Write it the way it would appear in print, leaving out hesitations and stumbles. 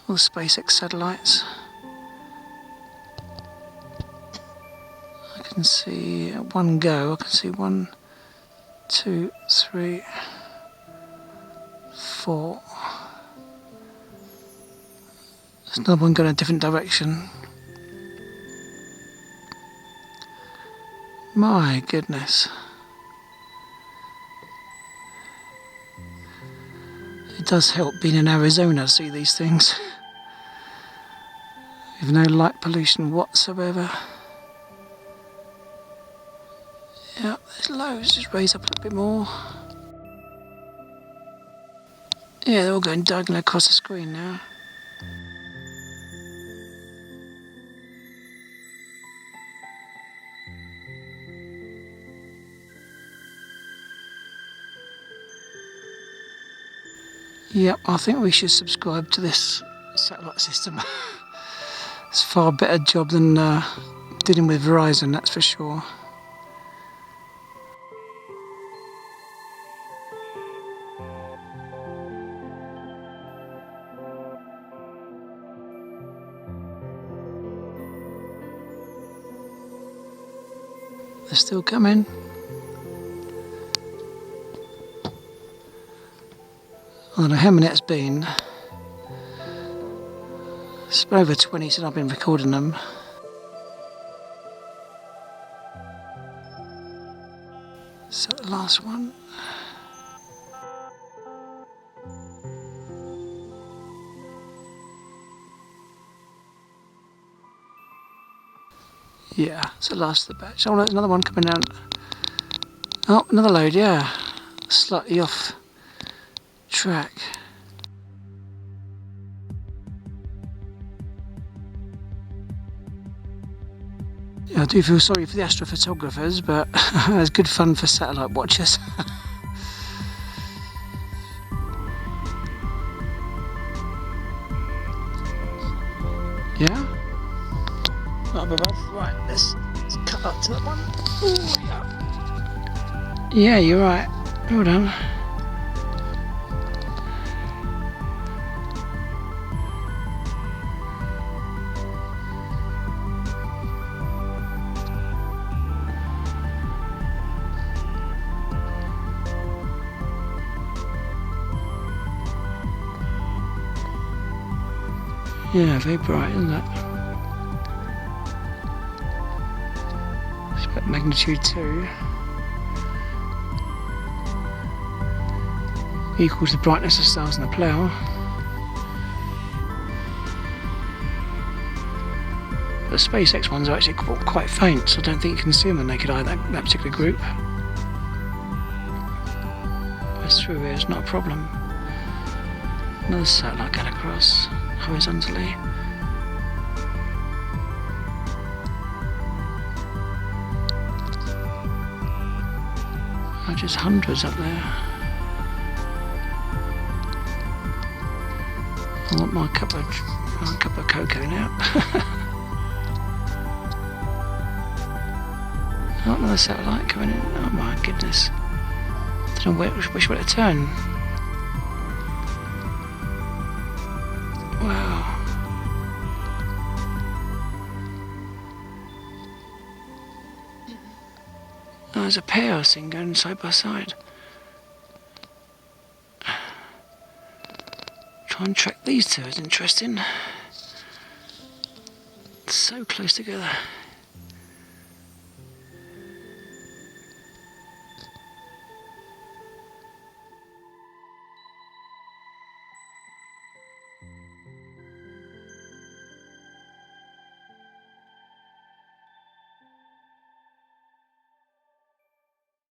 All the SpaceX satellites. I can see at one go, I can see 1, 2, 3, 4. There's another one going a different direction. My goodness. It does help being in Arizona to see these things. With no light pollution whatsoever. Yeah, there's loads, just raise up a little bit more. Yeah, they're all going diagonally across the screen now. Yep, I think we should subscribe to this satellite system. It's a far better job than dealing with Verizon, that's for sure. They're still coming. I don't know how many it's been. It's been over 20 since I've been recording them. So the last one. Yeah, it's the last of the batch. Oh, there's another one coming down. Oh, another load, yeah. Slightly off track. Yeah, I do feel sorry for the astrophotographers, but it's good fun for satellite watchers. Yeah? Not above. Right, let's cut up to that one. Ooh, yeah. Yeah, you're right. Well done. Yeah, very bright, isn't it? It's about magnitude 2. Equals the brightness of stars in the plough. The SpaceX ones are actually quite faint, so I don't think you can see them in the naked eye, that particular group. It's through here, it's not a problem. Another satellite going across horizontally. Oh, just hundreds up there. I want my cup of cocoa now. Oh, another satellite coming in. Oh my goodness. I don't know which way to turn. Wow. Oh, there's a pair I seen going side by side. Try and track these two is interesting. So close together.